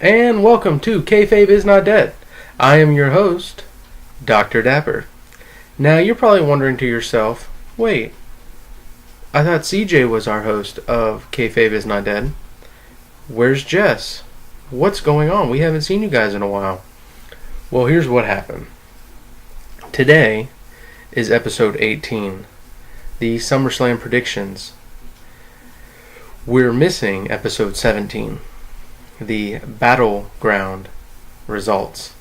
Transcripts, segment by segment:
And welcome to Kayfabe is Not Dead. I am your host, Dr. Dapper. Now you're probably wondering to yourself, wait, I thought CJ was our host of Kayfabe is Not Dead. Where's Jess? What's going on? We haven't seen you guys in a while. Well, here's what happened. Today is episode 18, the SummerSlam predictions. We're missing episode 17. The Battleground results.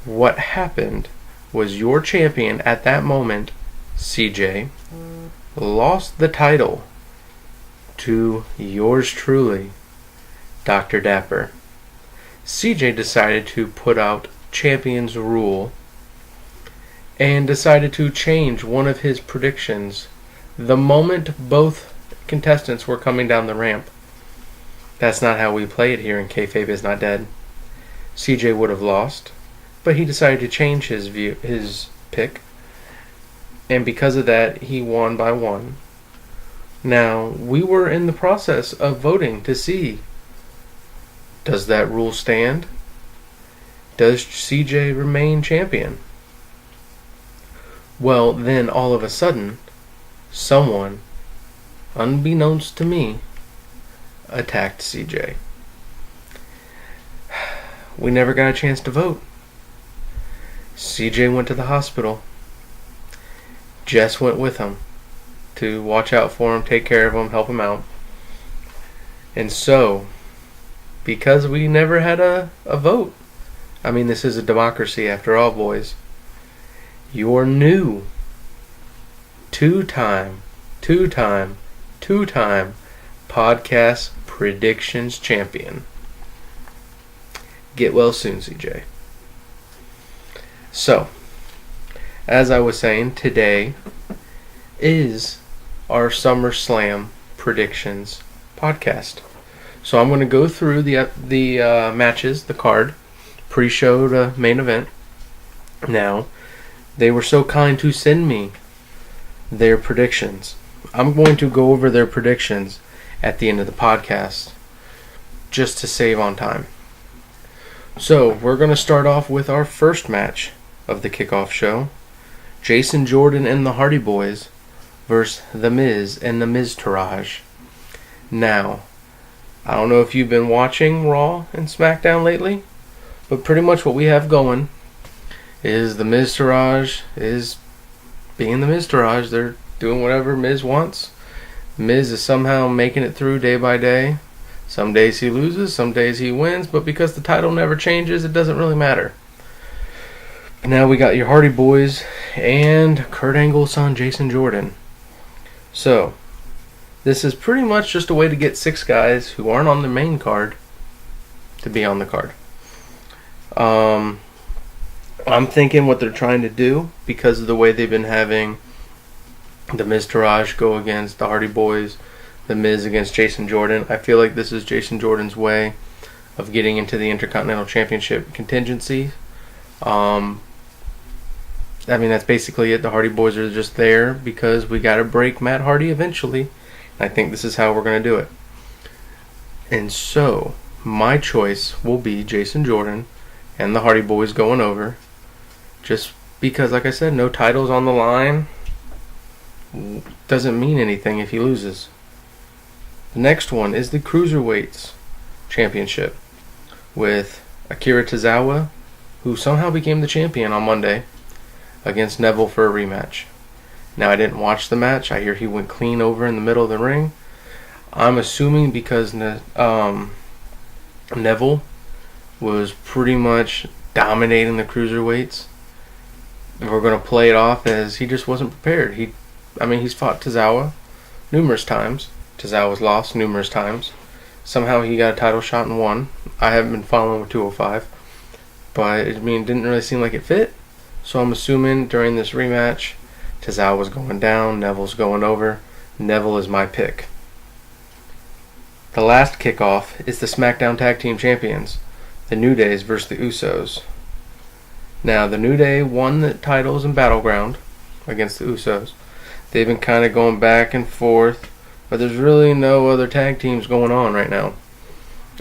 What happened was your champion at that moment, CJ, lost the title to yours truly, Dr. Dapper. CJ decided to put out Champion's Rule and decided to change one of his predictions the moment both contestants were coming down the ramp. That's not how we play it here in Kayfabe is Not Dead. CJ would have lost, but he decided to change his pick, and because of that, he won by one. Now, we were in the process of voting to see, does that rule stand? Does CJ remain champion? Well, then all of a sudden, someone, unbeknownst to me, attacked CJ. We never got a chance to vote. CJ went to the hospital. Jess went with him to watch out for him, take care of him, help him out. And so, because we never had a vote, I mean, this is a democracy after all, boys, your new two-time podcast predictions champion. Get well soon, CJ. So, as I was saying, today is our SummerSlam predictions podcast. So I'm going to go through the matches, the card, pre-show to main event. Now, they were so kind to send me their predictions. I'm going to go over their predictions at the end of the podcast, just to save on time. So, we're going to start off with our first match of the Kickoff show. Jason Jordan and the Hardy Boys versus The Miz and the Miztourage. Now, I don't know if you've been watching Raw and Smackdown lately, but pretty much what we have going is the Miztourage is being the Miztourage. They're doing whatever Miz wants. Miz is somehow making it through day by day. Some days he loses, some days he wins, but because the title never changes, it doesn't really matter. Now we got your Hardy Boys and Kurt Angle's son, Jason Jordan. So, this is pretty much just a way to get 6 guys who aren't on the main card to be on the card. I'm thinking what they're trying to do, because of the way they've been having the Miztourage go against the Hardy Boys, the Miz against Jason Jordan. I feel like this is Jason Jordan's way of getting into the Intercontinental Championship contingency. I mean, that's basically it. The Hardy Boys are just there because we got to break Matt Hardy eventually. I think this is how we're going to do it. And so, my choice will be Jason Jordan and the Hardy Boys going over. Just because, like I said, no titles on the line. Doesn't mean anything if he loses. The next one is the Cruiserweight Championship with Akira Tozawa, who somehow became the champion on Monday, against Neville for a rematch. Now, I didn't watch the match. I hear he went clean over in the middle of the ring. I'm assuming because Neville was pretty much dominating the Cruiserweights, we're going to play it off as he just wasn't prepared. He's fought Tozawa numerous times. Tozawa's lost numerous times. Somehow he got a title shot and won. I haven't been following with 205. But, it didn't really seem like it fit. So I'm assuming during this rematch, Tozawa's going down, Neville's going over. Neville is my pick. The last kickoff is the Smackdown Tag Team Champions, the New Days versus the Usos. Now, the New Day won the titles in Battleground against the Usos. They've been kind of going back and forth, but there's really no other tag teams going on right now.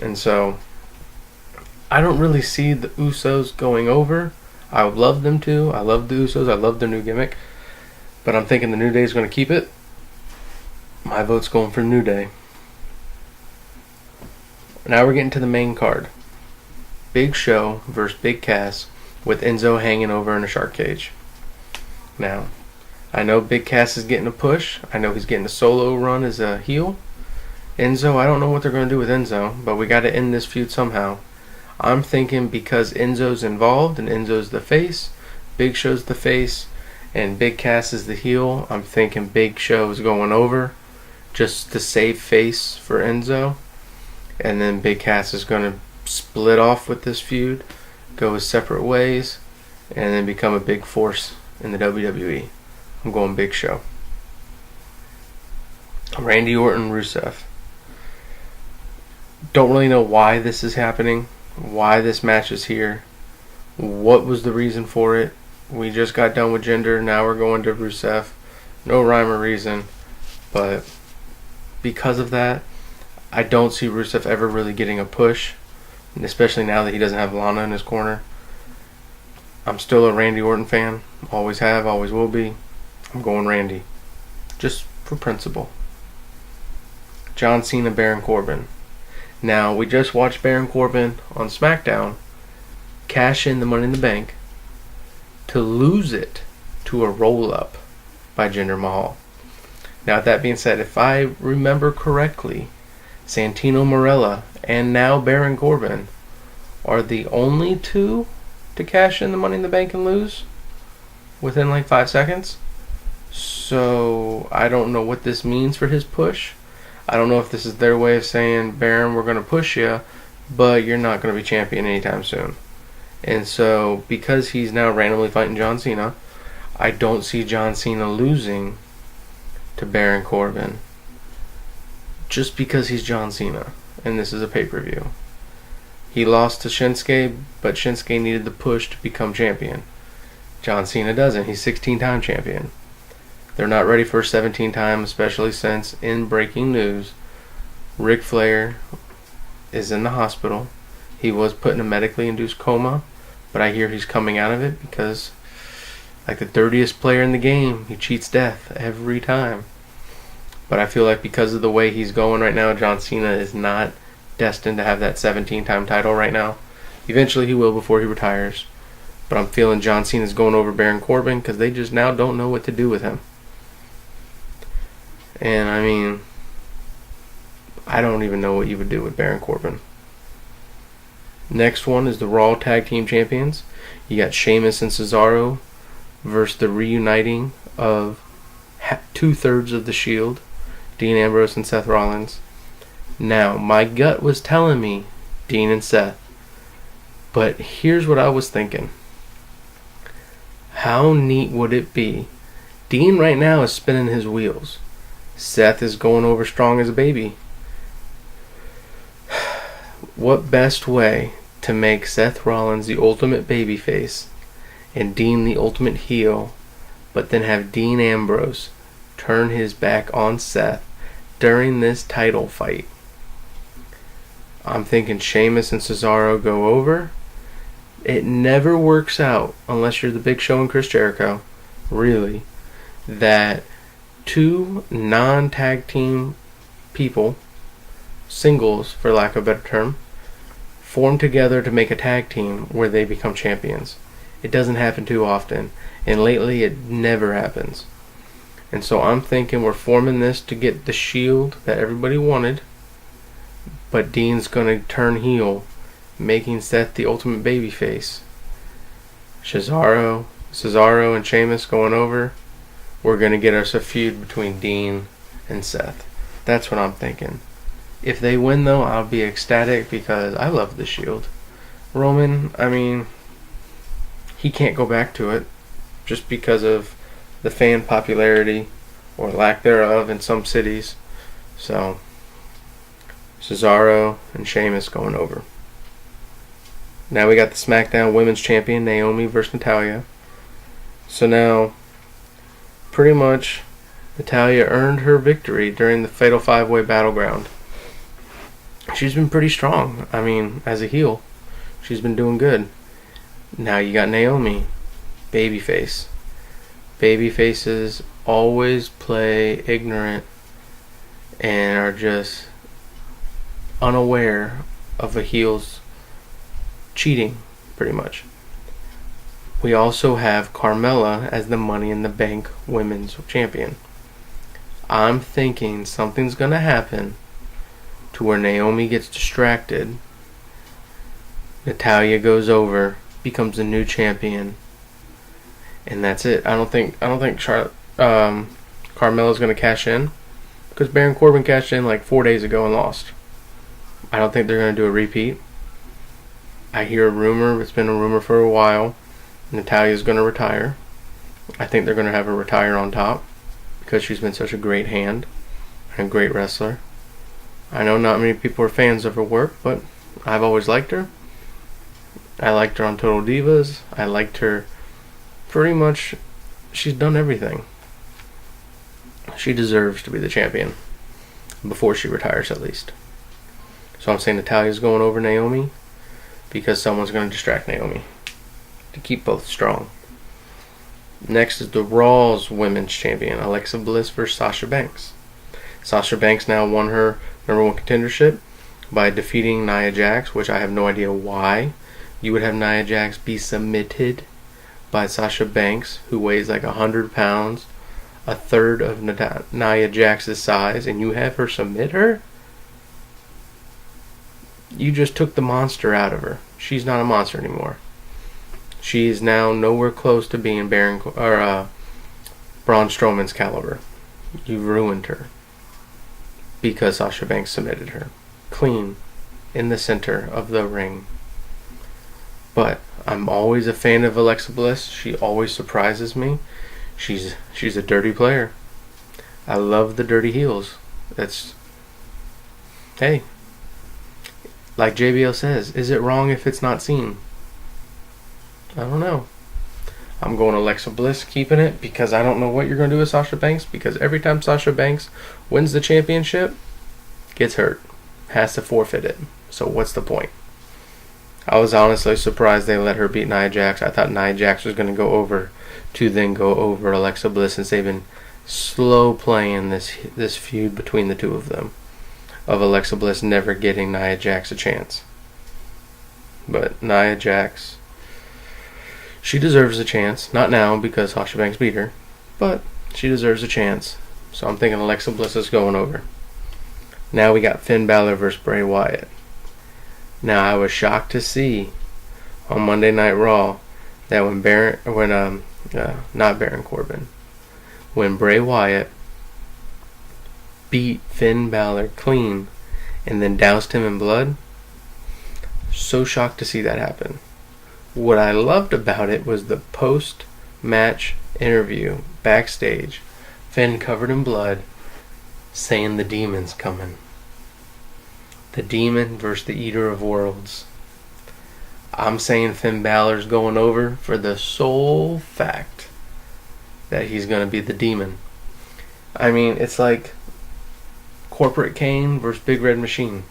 And so, I don't really see the Usos going over. I would love them to. I love the Usos. I love their new gimmick. But I'm thinking the New Day is going to keep it. My vote's going for New Day. Now we're getting to the main card. Big Show versus Big Cass with Enzo hanging over in a shark cage. Now, I know Big Cass is getting a push. I know he's getting a solo run as a heel. Enzo, I don't know what they're going to do with Enzo, but we got to end this feud somehow. I'm thinking because Enzo's involved and Enzo's the face, Big Show's the face, and Big Cass is the heel, I'm thinking Big Show's going over just to save face for Enzo. And then Big Cass is going to split off with this feud, go his separate ways, and then become a big force in the WWE. I'm going Big Show. Randy Orton, Rusev. Don't really know why this is happening, why this match is here, what was the reason for it. We just got done with Jinder, now we're going to Rusev. No rhyme or reason, but because of that, I don't see Rusev ever really getting a push, and especially now that he doesn't have Lana in his corner. I'm still a Randy Orton fan, always have, always will be. I'm going Randy, just for principle. John Cena, Baron Corbin. Now, we just watched Baron Corbin on Smackdown cash in the Money in the Bank to lose it to a roll-up by Jinder Mahal. Now, with that being said, if I remember correctly, Santino Marella and now Baron Corbin are the only two to cash in the Money in the Bank and lose within like 5 seconds. So, I don't know what this means for his push. I don't know if this is their way of saying, Baron, we're going to push you, but you're not going to be champion anytime soon. And so, because he's now randomly fighting John Cena, I don't see John Cena losing to Baron Corbin just because he's John Cena, and this is a pay-per-view. He lost to Shinsuke, but Shinsuke needed the push to become champion. John Cena doesn't. He's 16-time champion. They're not ready for a 17-time, especially since, in breaking news, Ric Flair is in the hospital. He was put in a medically induced coma, but I hear he's coming out of it because, like the 30th player in the game, he cheats death every time. But I feel like because of the way he's going right now, John Cena is not destined to have that 17-time title right now. Eventually he will before he retires. But I'm feeling John Cena's going over Baron Corbin because they just now don't know what to do with him. And I mean, I don't even know what you would do with Baron Corbin. Next one is the Raw Tag Team Champions. You got Sheamus and Cesaro versus the reuniting of 2/3 of the Shield, Dean Ambrose and Seth Rollins. Now, my gut was telling me Dean and Seth. But here's what I was thinking. How neat would it be? Dean right now is spinning his wheels. Seth is going over strong as a baby. What best way to make Seth Rollins the ultimate babyface and Dean the ultimate heel, but then have Dean Ambrose turn his back on Seth during this title fight? I'm thinking Sheamus and Cesaro go over. It never works out unless you're the Big Show and Chris Jericho, really, that two non-tag team people, singles for lack of a better term, form together to make a tag team where they become champions. It doesn't happen too often, and lately it never happens. And so I'm thinking we're forming this to get the Shield that everybody wanted, but Dean's going to turn heel, making Seth the ultimate babyface. Cesaro and Sheamus going over. We're going to get us a feud between Dean and Seth. That's what I'm thinking. If they win, though, I'll be ecstatic because I love the Shield. Roman, I mean, he can't go back to it just because of the fan popularity or lack thereof in some cities. So, Cesaro and Sheamus going over. Now we got the SmackDown Women's Champion, Naomi versus Natalya. So now, pretty much, Natalya earned her victory during the Fatal 5-Way Battleground. She's been pretty strong. I mean, as a heel, She's been doing good. Now you got Naomi, babyface. Babyfaces always play ignorant and are just unaware of a heel's cheating, pretty much. We also have Carmella as the Money in the Bank Women's Champion. I'm thinking something's going to happen to where Naomi gets distracted, Natalya goes over, becomes the new champion, and that's it. I don't think Carmella's going to cash in, because Baron Corbin cashed in like 4 days ago and lost. I don't think they're going to do a repeat. I hear a rumor, it's been a rumor for a while, Natalya's going to retire. I think they're going to have her retire on top because she's been such a great hand and a great wrestler. I know not many people are fans of her work, but I've always liked her. I liked her on Total Divas. I liked her pretty much. She's done everything. She deserves to be the champion before she retires, at least. So I'm saying Natalya's going over Naomi because someone's going to distract Naomi to keep both strong. Next is the Raw's Women's Champion, Alexa Bliss versus Sasha Banks. Sasha Banks now won her number one contendership by defeating Nia Jax, which I have no idea why you would have Nia Jax be submitted by Sasha Banks, who weighs like 100 pounds, a third of Nia Jax's size, and you have her submit her? You just took the monster out of her. She's not a monster anymore. She is now nowhere close to being Braun Strowman's caliber. You ruined her because Sasha Banks submitted her clean in the center of the ring. But I'm always a fan of Alexa Bliss. She always surprises me. She's a dirty player. I love the dirty heels. Hey, like JBL says, is it wrong if it's not seen? I don't know. I'm going Alexa Bliss, keeping it, because I don't know what you're going to do with Sasha Banks, because every time Sasha Banks wins the championship, gets hurt, has to forfeit it. So what's the point? I was honestly surprised they let her beat Nia Jax. I thought Nia Jax was going to go over Alexa Bliss, since they've been slow playing this feud between the two of them, of Alexa Bliss never getting Nia Jax a chance. But Nia Jax, she deserves a chance. Not now because Sasha Banks beat her, but she deserves a chance. So I'm thinking Alexa Bliss is going over. Now we got Finn Balor versus Bray Wyatt. Now I was shocked to see on Monday Night Raw that when Bray Wyatt beat Finn Balor clean and then doused him in blood. So shocked to see that happen. What I loved about it was the post-match interview backstage. Finn covered in blood, saying the demon's coming. The demon versus the Eater of Worlds. I'm saying Finn Balor's going over for the sole fact that he's going to be the demon. I mean, it's like Corporate Kane versus Big Red Machine.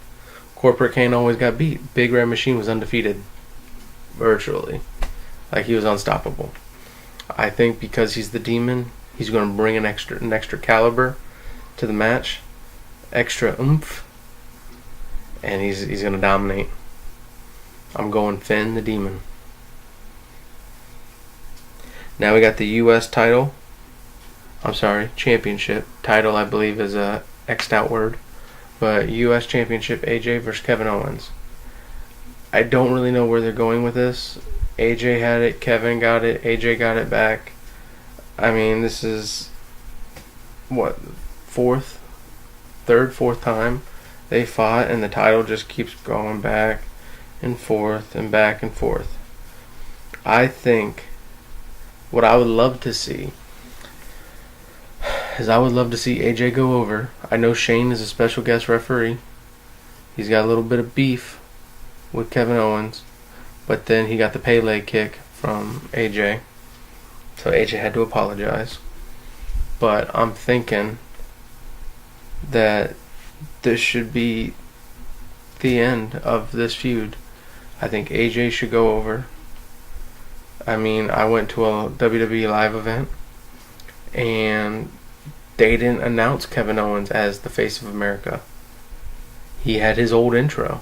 Corporate Kane always got beat. Big Red Machine was undefeated. Virtually. Like, he was unstoppable. I think because he's the demon, he's going to bring an extra caliber to the match. Extra oomph. And he's going to dominate. I'm going Finn the Demon. Now we got the U.S. title. Championship. Title, I believe, is a X'd out word. But U.S. Championship, AJ versus Kevin Owens. I don't really know where they're going with this. AJ had it, Kevin got it, AJ got it back. I mean, this is, fourth time they fought, and the title just keeps going back and forth and back and forth. I think what I would love to see is AJ go over. I know Shane is a special guest referee. He's got a little bit of beef with Kevin Owens, but then he got the Pele kick from AJ, so AJ had to apologize. But I'm thinking that this should be the end of this feud. I think AJ should go over. I mean, I went to a WWE live event, and they didn't announce Kevin Owens as the face of America. He had his old intro.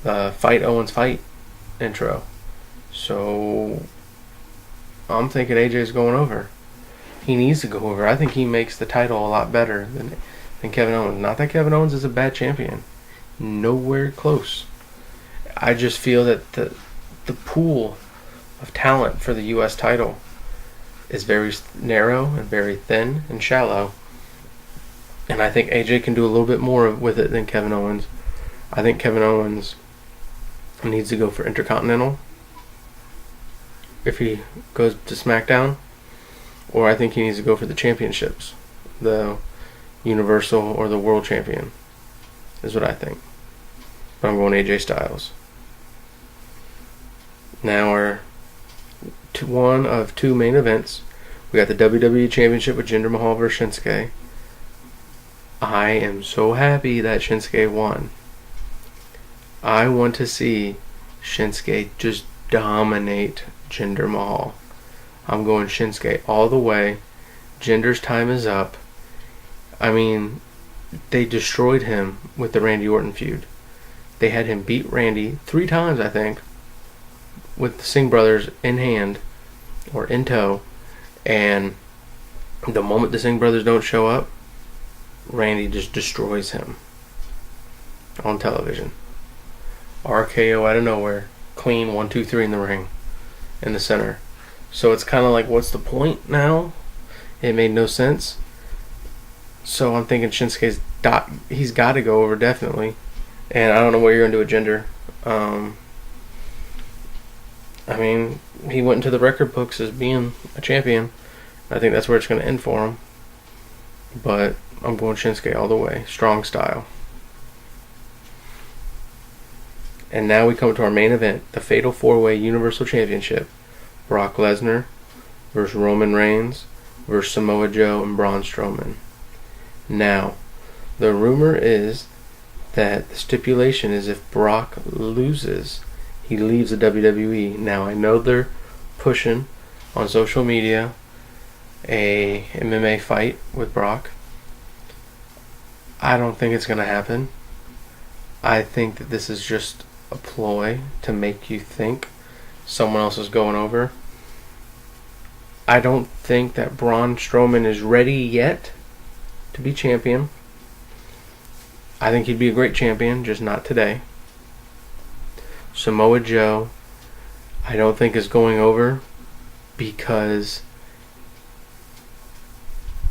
The Fight Owens Fight intro. So, I'm thinking AJ's going over. He needs to go over. I think he makes the title a lot better than Kevin Owens. Not that Kevin Owens is a bad champion. Nowhere close. I just feel that the pool of talent for the U.S. title is very narrow and very thin and shallow. And I think AJ can do a little bit more with it than Kevin Owens. I think Kevin Owens needs to go for Intercontinental if he goes to SmackDown. Or I think he needs to go for the championships. The Universal or the World Champion is what I think. But I'm going AJ Styles. Now we're to one of two main events. We got the WWE Championship with Jinder Mahal versus Shinsuke. I am so happy that Shinsuke won. I want to see Shinsuke just dominate Jinder Mahal. I'm going Shinsuke all the way. Jinder's time is up. I mean, they destroyed him with the Randy Orton feud. They had him beat Randy 3 times, I think, with the Singh brothers in hand or in tow. And the moment the Singh brothers don't show up, Randy just destroys him on television. RKO out of nowhere. Clean 1, 2, 3 in the ring. In the center. So it's kind of like, what's the point now? It made no sense. So I'm thinking Shinsuke's he's got to go over, definitely. And I don't know what you're going to do with Jinder. I mean, he went into the record books as being a champion. I think that's where it's going to end for him. But I'm going Shinsuke all the way. Strong style. And now we come to our main event, the Fatal 4-Way Universal Championship. Brock Lesnar versus Roman Reigns versus Samoa Joe and Braun Strowman. Now, the rumor is that the stipulation is if Brock loses, he leaves the WWE. Now, I know they're pushing on social media a MMA fight with Brock. I don't think it's going to happen. I think that this is just a ploy to make you think someone else is going over. I don't think that Braun Strowman is ready yet to be champion. I think he'd be a great champion, just not today. Samoa Joe, I don't think is going over because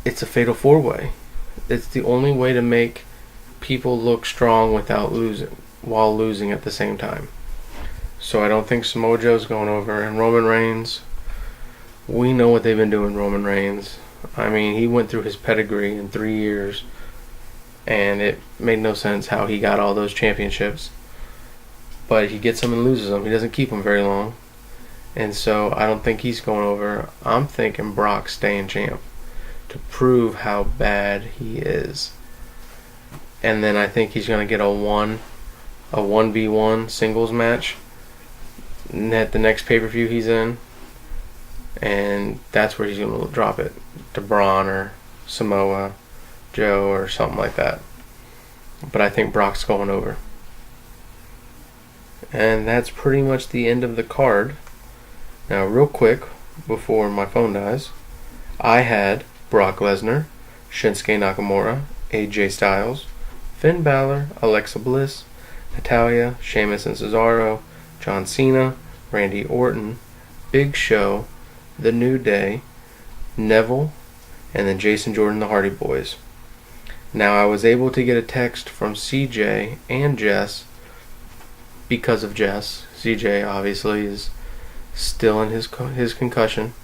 it's a fatal 4-way. It's the only way to make people look strong without losing, while losing at the same time. So I don't think Samoa Joe's going over. And Roman Reigns, we know what they've been doing, Roman Reigns. I mean, he went through his pedigree in 3 years, and it made no sense how he got all those championships. But he gets them and loses them. He doesn't keep them very long. And so I don't think he's going over. I'm thinking Brock staying champ to prove how bad he is. And then I think he's going to get a 1v1 singles match at the next pay-per-view he's in, and that's where he's going to drop it to Braun or Samoa Joe or something like that. But I think Brock's going over. And that's pretty much the end of the card. Now, real quick, before my phone dies, I had Brock Lesnar, Shinsuke Nakamura, AJ Styles, Finn Balor, Alexa Bliss, Natalya, Sheamus and Cesaro, John Cena, Randy Orton, Big Show, The New Day, Neville, and then Jason Jordan, the Hardy Boys. Now, I was able to get a text from CJ and Jess because of Jess. CJ obviously is still in his concussion.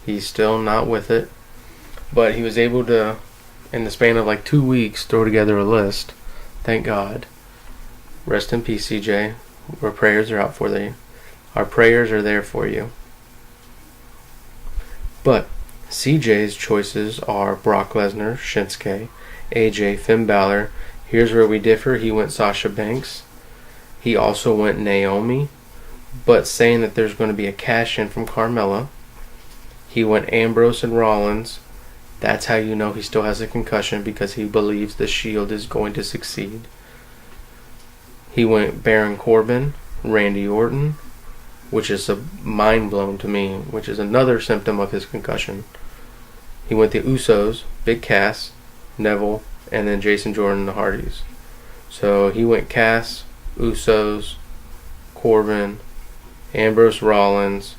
He's still not with it. But he was able to, in the span of like 2 weeks, throw together a list. Thank God. Rest in peace, CJ. Our prayers are out for you. Our prayers are there for you. But CJ's choices are Brock Lesnar, Shinsuke, AJ, Finn Balor. Here's where we differ. He went Sasha Banks. He also went Naomi, but saying that there's going to be a cash-in from Carmella. He went Ambrose and Rollins. That's how you know he still has a concussion, because he believes the Shield is going to succeed. He went Baron Corbin, Randy Orton, which is a mind blown to me, which is another symptom of his concussion. He went the Usos, Big Cass, Neville, and then Jason Jordan and the Hardys. So he went Cass, Usos, Corbin, Ambrose, Rollins,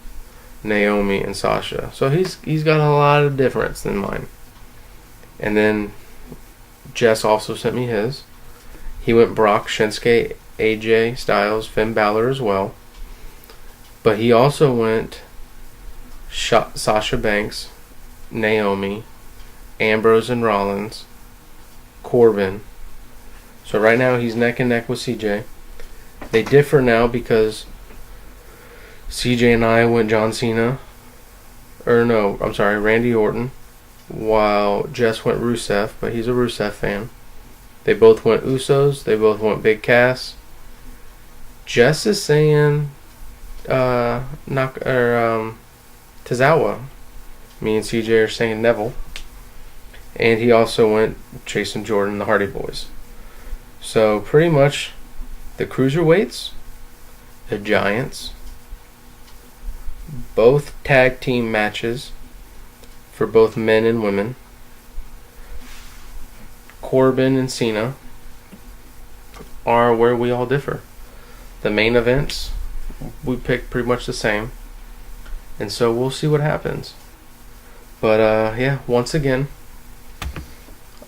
Naomi, and Sasha. So he's got a lot of difference than mine. And then Jess also sent me his. He went Brock, Shinsuke, AJ Styles, Finn Balor as well. But he also went Sasha Banks, Naomi, Ambrose and Rollins, Corbin. So right now he's neck and neck with CJ. They differ now because CJ and I went John Cena. Randy Orton. While Jess went Rusev, but he's a Rusev fan. They both went Usos. They both went Big Cass. Jess is saying Tozawa. Me and CJ are saying Neville. And he also went Jason Jordan, the Hardy Boys. So pretty much the Cruiserweights, the Giants, both tag team matches for both men and women, Corbin and Cena, are where we all differ. The main events, we picked pretty much the same. And so we'll see what happens. But once again,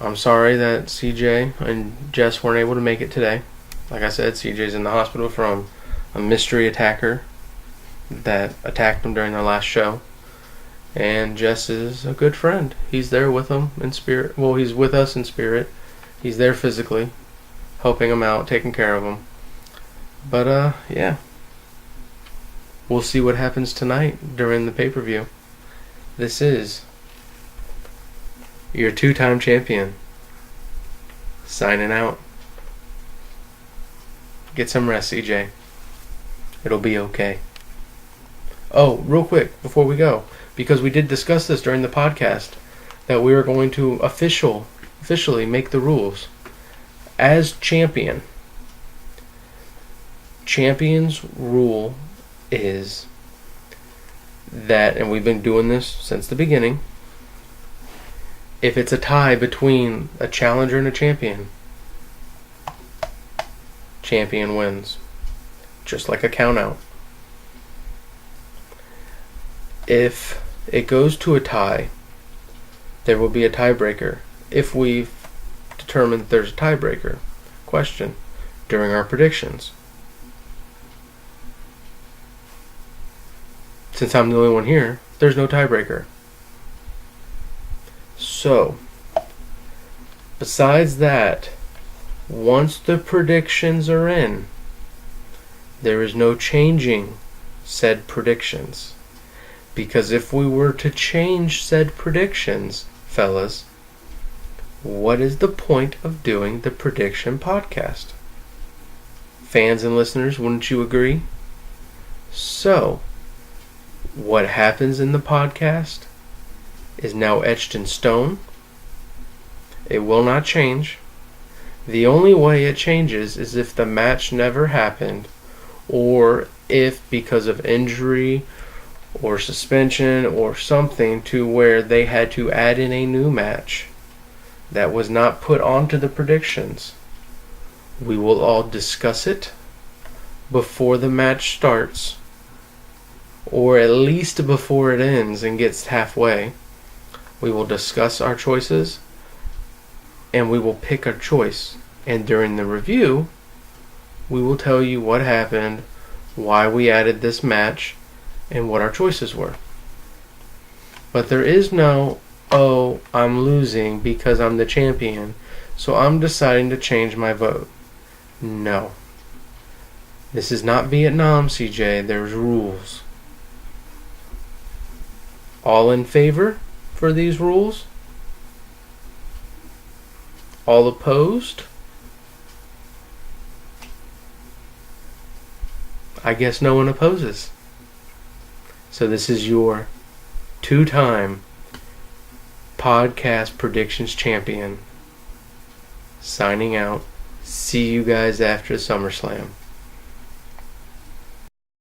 I'm sorry that CJ and Jess weren't able to make it today. Like I said, CJ's in the hospital from a mystery attacker that attacked him during their last show. And Jess is a good friend. He's there with them in spirit. Well, he's with us in spirit. He's there physically, helping him out, taking care of him. But, we'll see what happens tonight during the pay-per-view. This is your two-time champion signing out. Get some rest, CJ. It'll be okay. Oh, real quick, before we go, because we did discuss this during the podcast, that we are going to officially make the rules. As champion, champion's rule is that, and we've been doing this since the beginning, if it's a tie between a challenger and a champion, champion wins. Just like a count out. If it goes to a tie, there will be a tiebreaker. If we've determined that there's a tiebreaker question during our predictions. Since I'm the only one here, there's no tiebreaker. So, besides that, once the predictions are in, there is no changing said predictions. Because if we were to change said predictions, fellas, what is the point of doing the prediction podcast? Fans and listeners, wouldn't you agree? So, what happens in the podcast is now etched in stone. It will not change. The only way it changes is if the match never happened, or if because of injury or suspension or something to where they had to add in a new match that was not put onto the predictions. We will all discuss it before the match starts, or at least before it ends and gets halfway. We will discuss our choices and we will pick our choice. And during the review, we will tell you what happened, why we added this match, and what our choices were. But there is no, oh, I'm losing because I'm the champion, so I'm deciding to change my vote. No. This is not Vietnam, CJ. There's rules. All in favor for these rules? All opposed? I guess no one opposes. So this is your 2-time podcast predictions champion signing out. See you guys after SummerSlam.